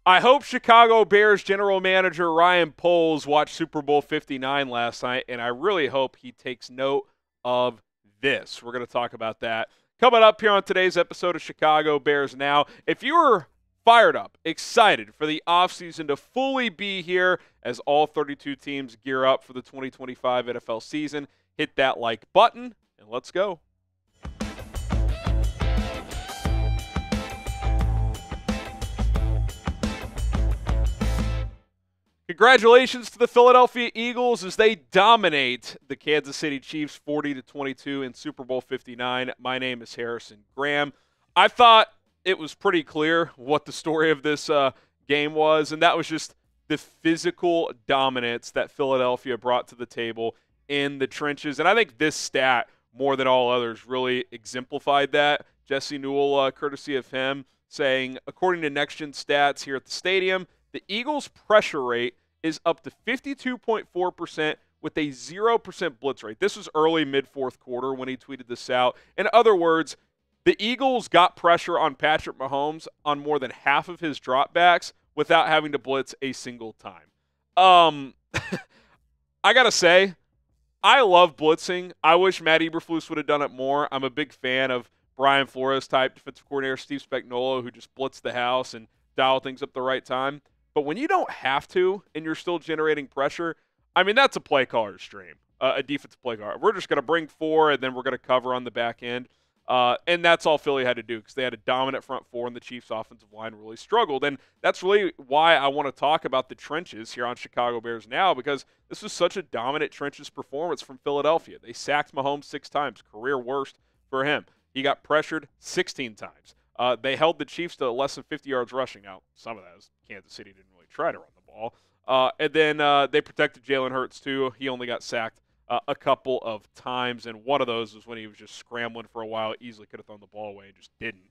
I hope Chicago Bears general manager Ryan Poles watched Super Bowl 59 last night, and I really hope he takes note of this. We're going to talk about that coming up here on today's episode of Chicago Bears Now. If you're fired up, excited for the offseason to fully be here as all 32 teams gear up for the 2025 NFL season, hit that like button, and let's go. Congratulations to the Philadelphia Eagles as they dominate the Kansas City Chiefs 40-22 in Super Bowl 59. My name is Harrison Graham. I thought it was pretty clear what the story of this game was, and that was just the physical dominance that Philadelphia brought to the table in the trenches. And I think this stat, more than all others, really exemplified that. Jesse Newell, courtesy of him, saying, according to Next Gen Stats here at the stadium, the Eagles' pressure rate is up to 52.4% with a 0% blitz rate. This was early mid-fourth quarter when he tweeted this out. In other words, the Eagles got pressure on Patrick Mahomes on more than half of his dropbacks without having to blitz a single time. I got to say, I love blitzing. I wish Matt Eberflus would have done it more. I'm a big fan of Brian Flores-type defensive coordinator Steve Spagnuolo, who just blitzed the house and dialed things up the right time. But when you don't have to and you're still generating pressure, I mean, that's a play caller's dream, a defensive play caller. We're just going to bring four, and then we're going to cover on the back end. And that's all Philly had to do because they had a dominant front four, and the Chiefs' offensive line really struggled. And that's really why I want to talk about the trenches here on Chicago Bears Now, because this was such a dominant trenches performance from Philadelphia. They sacked Mahomes 6 times, career worst for him. He got pressured 16 times. They held the Chiefs to less than 50 yards rushing. Now, some of that is Kansas City didn't really try to run the ball. And then they protected Jalen Hurts, too. He only got sacked a couple of times, and one of those was when he was just scrambling for a while. Easily could have thrown the ball away and just didn't.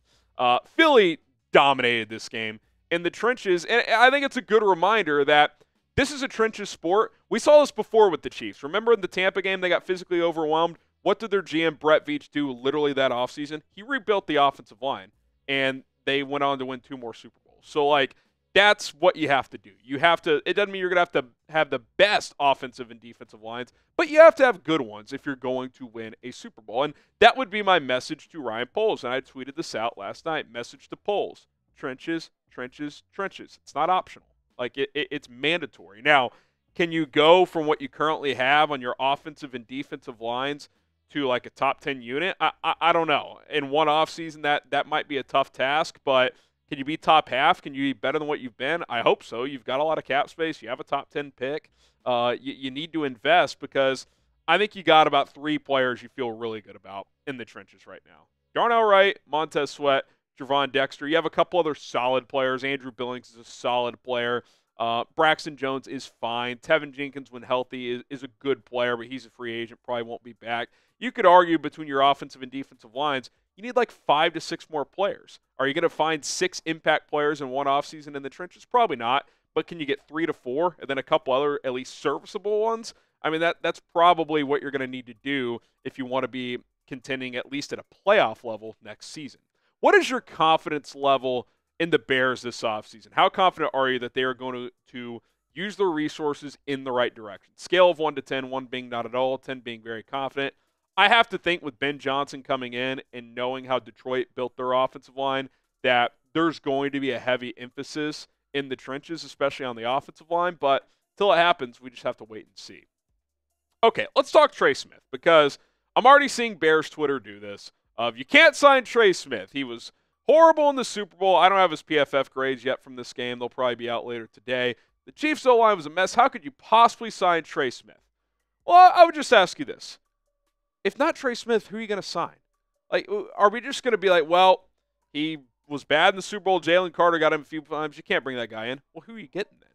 Philly dominated this game in the trenches, and I think it's a good reminder that this is a trenches sport. We saw this before with the Chiefs. Remember in the Tampa game, they got physically overwhelmed? What did their GM, Brett Veach, do literally that offseason? He rebuilt the offensive line, and they went on to win 2 more Super Bowls. So, like, that's what you have to do. You have to – it doesn't mean you're going to have the best offensive and defensive lines, but you have to have good ones if you're going to win a Super Bowl. And that would be my message to Ryan Poles. And I tweeted this out last night. Message to Poles. Trenches, trenches, trenches. It's not optional. Like, it's mandatory. Now, can you go from what you currently have on your offensive and defensive lines to like a top 10 unit? I don't know. In one offseason, that might be a tough task, but can you be top half? Can you be better than what you've been? I hope so. You've got a lot of cap space. You have a top 10 pick. You need to invest because I think you got about 3 players you feel really good about in the trenches right now. Darnell Wright, Montez Sweat, Javon Dexter. You have a couple other solid players. Andrew Billings is a solid player. Braxton Jones is fine. Teven Jenkins, when healthy, is a good player, but he's a free agent, probably won't be back. You could argue between your offensive and defensive lines, you need like 5 to 6 more players. Are you going to find 6 impact players in one offseason in the trenches? Probably not. But can you get 3 to 4 and then a couple other at least serviceable ones? I mean, that's probably what you're going to need to do if you want to be contending at least at a playoff level next season. What is your confidence level in the Bears this offseason? How confident are you that they are going to use their resources in the right direction? Scale of 1 to 10, 1 being not at all, 10 being very confident. I have to think with Ben Johnson coming in and knowing how Detroit built their offensive line that there's going to be a heavy emphasis in the trenches, especially on the offensive line. But until it happens, we just have to wait and see. Okay, let's talk Trey Smith because I'm already seeing Bears Twitter do this. You can't sign Trey Smith. He was horrible in the Super Bowl. I don't have his PFF grades yet from this game. They'll probably be out later today. The Chiefs' O-line was a mess. How could you possibly sign Trey Smith? Well, I would just ask you this. If not Trey Smith, who are you going to sign? Like, are we just going to be like, well, he was bad in the Super Bowl. Jalen Carter got him a few times. You can't bring that guy in. Well, who are you getting then?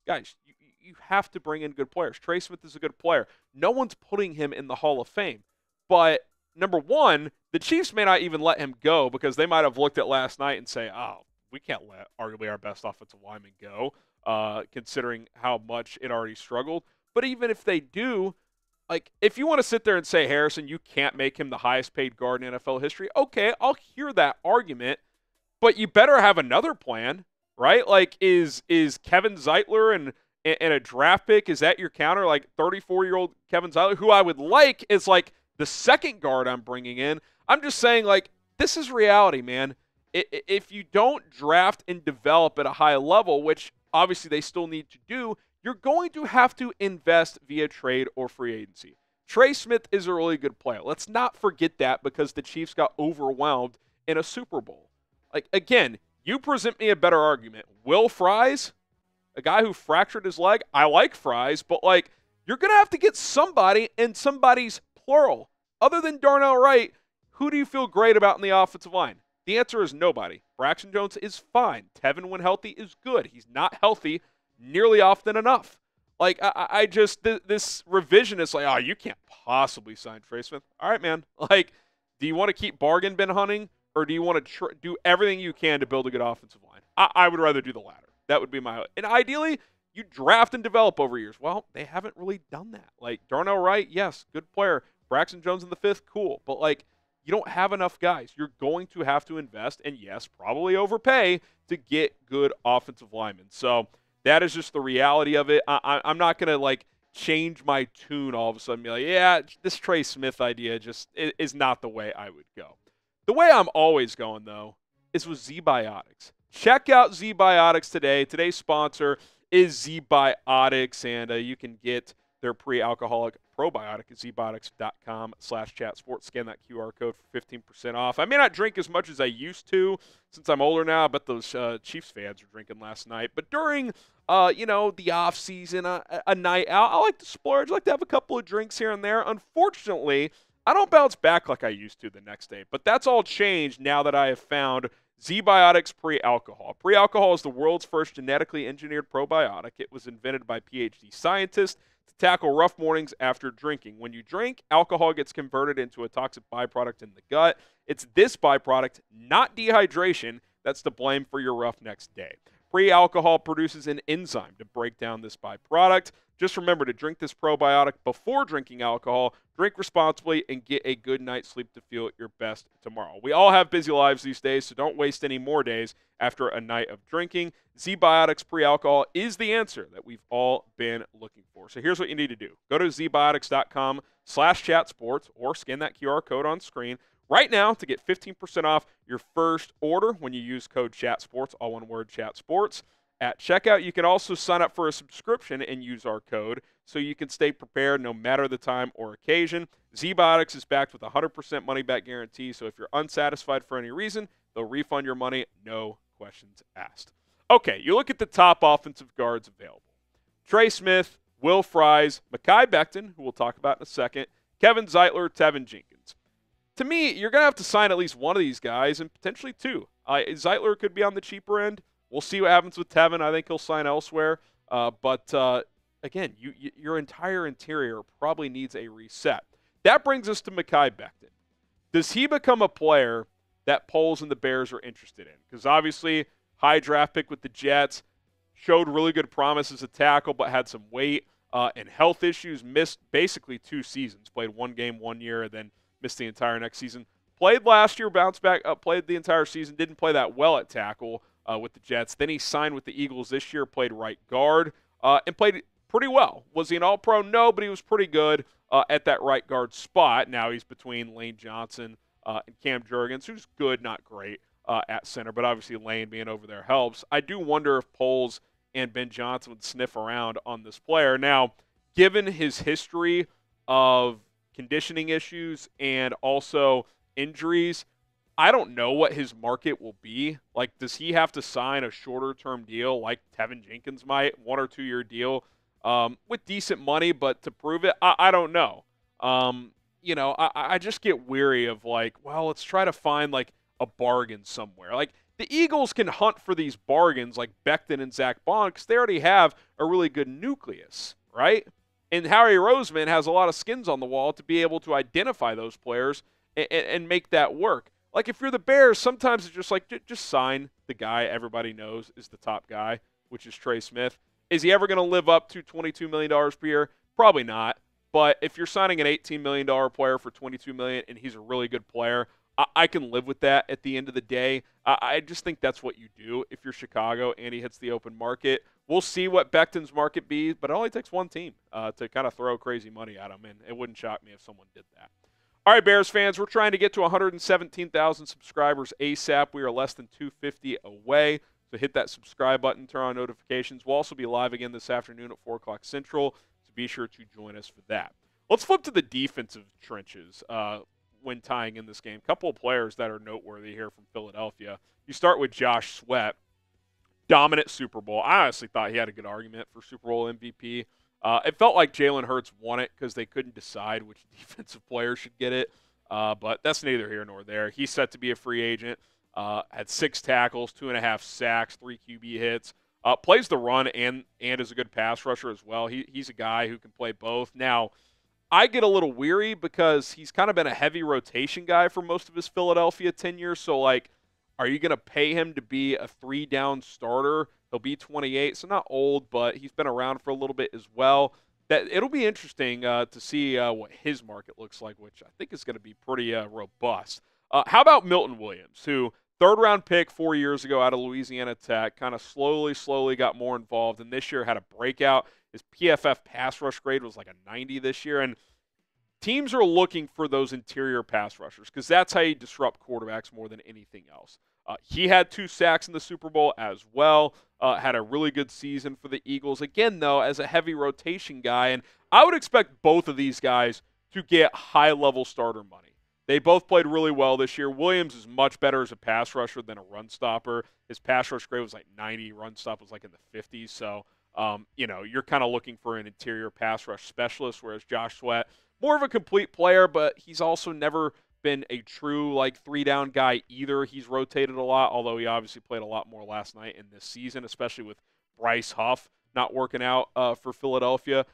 Guys, you have to bring in good players. Trey Smith is a good player. No one's putting him in the Hall of Fame. But, number one, the Chiefs may not even let him go because they might have looked at last night and say, oh, we can't let arguably our best offensive lineman go, considering how much it already struggled. But even if they do, like, if you want to sit there and say, Harrison, you can't make him the highest paid guard in NFL history, okay, I'll hear that argument, but you better have another plan. right? Like, is Kevin Zeitler and a draft pick, is that your counter? Like 34-year-old Kevin Zeitler, who I would like is like the second guard I'm bringing in. I'm just saying, like, this is reality, man. If you don't draft and develop at a high level, which obviously they still need to do, you're going to have to invest via trade or free agency. Trey Smith is a really good player. Let's not forget that because the Chiefs got overwhelmed in a Super Bowl. Like, again, you present me a better argument. Will Fries, a guy who fractured his leg, I like Fries, but, like, you're going to have to get somebody, and somebody's plural. Other than Darnell Wright, who do you feel great about in the offensive line? The answer is nobody. Braxton Jones is fine. Teven, when healthy, is good. He's not healthy nearly often enough. Like, I just, this revisionist, like, oh, you can't possibly sign Trey Smith. All right, man. Like, do you want to keep bargain bin hunting, or do you want to do everything you can to build a good offensive line? I would rather do the latter. That would be my, and ideally, you draft and develop over years. Well, they haven't really done that. Like, Darnell Wright, yes, good player. Braxton Jones in the fifth, cool. But, like, you don't have enough guys. You're going to have to invest, and yes, probably overpay to get good offensive linemen. So that is just the reality of it. I'm not going to, like, change my tune all of a sudden and be like, yeah, this Trey Smith idea just is not the way I would go. The way I'm always going, though, is with ZBiotics. Check out ZBiotics today. Today's sponsor is ZBiotics, and you can get their pre-alcoholic probiotic at zbiotics.com/chatsports. Scan that QR code for 15% off. I may not drink as much as I used to since I'm older now. I bet those Chiefs fans were drinking last night. But during, the off season, a night out, I like to splurge. I like to have a couple of drinks here and there. Unfortunately, I don't bounce back like I used to the next day. But that's all changed now that I have found ZBiotics Pre-Alcohol. Pre-Alcohol is the world's first genetically engineered probiotic. It was invented by PhD scientists to tackle rough mornings after drinking. When you drink, alcohol gets converted into a toxic byproduct in the gut. It's this byproduct, not dehydration, that's to blame for your rough next day. Pre-alcohol produces an enzyme to break down this byproduct. Just remember to drink this probiotic before drinking alcohol, drink responsibly, and get a good night's sleep to feel your best tomorrow. We all have busy lives these days, so don't waste any more days after a night of drinking. ZBiotics Pre-Alcohol is the answer that we've all been looking for. So here's what you need to do. Go to zbiotics.com/chatsports or scan that QR code on screen right now to get 15% off your first order when you use code CHATSPORTS, all one word, CHATSPORTS. At checkout, you can also sign up for a subscription and use our code so you can stay prepared no matter the time or occasion. ZBiotics is backed with a 100% money-back guarantee, so if you're unsatisfied for any reason, they'll refund your money, no questions asked. Okay, you look at the top offensive guards available. Trey Smith, Will Fries, Mekhi Becton, who we'll talk about in a second, Kevin Zeitler, Teven Jenkins. To me, you're going to have to sign at least one of these guys and potentially two. Zeitler could be on the cheaper end. We'll see what happens with Teven. I think he'll sign elsewhere. But again, your entire interior probably needs a reset. That brings us to Mekhi Becton. Does he become a player that Poles and the Bears are interested in? Because obviously, high draft pick with the Jets, showed really good promise as a tackle, but had some weight and health issues, missed basically 2 seasons, played 1 game 1 year, and then missed the entire next season. Played last year, bounced back, played the entire season, didn't play that well at tackle with the Jets. Then he signed with the Eagles this year, played right guard, and played pretty well. Was he an all-pro? No, but he was pretty good at that right guard spot. Now he's between Lane Johnson and Cam Jurgens, who's good, not great at center, but obviously Lane being over there helps. I do wonder if Poles and Ben Johnson would sniff around on this player. Now, given his history of conditioning issues and also injuries, I don't know what his market will be. Like, does he have to sign a shorter-term deal like Teven Jenkins might, 1 or 2 year deal with decent money, but to prove it, I don't know. I just get weary of, like, well, let's try to find, like, a bargain somewhere. Like, the Eagles can hunt for these bargains like Becton and Zach Bond because they already have a really good nucleus, right? And Harry Roseman has a lot of skins on the wall to be able to identify those players and make that work. Like, if you're the Bears, sometimes it's just like, just sign the guy everybody knows is the top guy, which is Trey Smith. Is he ever going to live up to $22 million per year? Probably not. But if you're signing an $18 million player for $22 million and he's a really good player, I can live with that at the end of the day. I just think that's what you do if you're Chicago and he hits the open market. We'll see what Becton's market be, but it only takes one team to kind of throw crazy money at him, and it wouldn't shock me if someone did that. All right, Bears fans, we're trying to get to 117,000 subscribers ASAP. We are less than 250 away, so hit that subscribe button, turn on notifications. We'll also be live again this afternoon at 4 o'clock Central, so be sure to join us for that. Let's flip to the defensive trenches when tying in this game. A couple of players that are noteworthy here from Philadelphia. You start with Josh Sweat. Dominant Super Bowl. I honestly thought he had a good argument for Super Bowl MVP. It felt like Jalen Hurts won it because they couldn't decide which defensive player should get it. But that's neither here nor there. He's set to be a free agent. Had 6 tackles, 2.5 sacks, 3 QB hits. Plays the run and is a good pass rusher as well. He's a guy who can play both. Now, I get a little weary because he's kind of been a heavy rotation guy for most of his Philadelphia tenure. So, like, are you going to pay him to be a 3-down starter? He'll be 28, so not old, but he's been around for a little bit as well. That it'll be interesting to see what his market looks like, which I think is going to be pretty robust. How about Milton Williams, who third-round pick 4 years ago out of Louisiana Tech, kind of slowly got more involved, and this year had a breakout. His PFF pass rush grade was like a 90 this year, and teams are looking for those interior pass rushers because that's how you disrupt quarterbacks more than anything else. He had 2 sacks in the Super Bowl as well. Had a really good season for the Eagles. Again, though, as a heavy rotation guy, and I would expect both of these guys to get high-level starter money. They both played really well this year. Williams is much better as a pass rusher than a run stopper. His pass rush grade was like 90. Run stop was like in the 50s. So, you're kind of looking for an interior pass rush specialist, whereas Josh Sweat, more of a complete player, but he's also never been a true, like, 3-down guy either. He's rotated a lot, although he obviously played a lot more last night in this season, especially with Bryce Huff not working out for Philadelphia.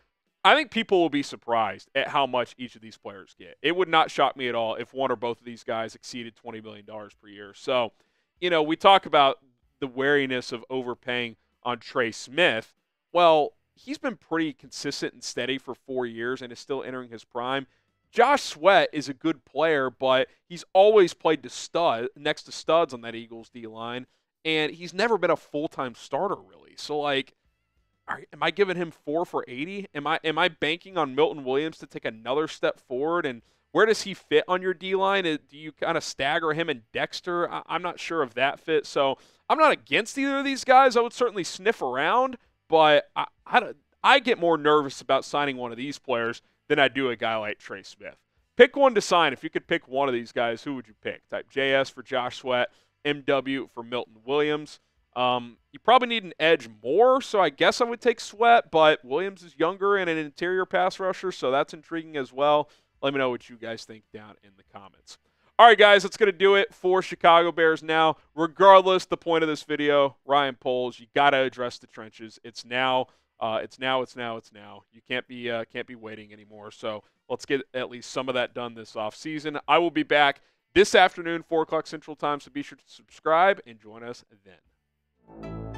I think people will be surprised at how much each of these players get. It would not shock me at all if one or both of these guys exceeded $20 million per year. So, we talk about the wariness of overpaying on Trey Smith. Well, he's been pretty consistent and steady for 4 years and is still entering his prime. Josh Sweat is a good player, but he's always played next to studs on that Eagles D-line, and he's never been a full-time starter, really. So, like, am I giving him 4 for 80? Am I banking on Milton Williams to take another step forward? And where does he fit on your D-line? Do you kind of stagger him and Dexter? I'm not sure of that fit. So I'm not against either of these guys. I would certainly sniff around, but I get more nervous about signing one of these players than I do a guy like Trey Smith. Pick one to sign. If you could pick one of these guys, who would you pick? Type JS for Josh Sweat, MW for Milton Williams. You probably need an edge more, so I guess I would take Sweat, but Williams is younger and an interior pass rusher, so that's intriguing as well. Let me know what you guys think down in the comments. All right, guys, that's going to do it for Chicago Bears now. Regardless, the point of this video, Ryan Poles, you got to address the trenches. It's now. It's now. You can't be waiting anymore. So let's get at least some of that done this offseason. I will be back this afternoon, 4 o'clock Central Time, so be sure to subscribe and join us then.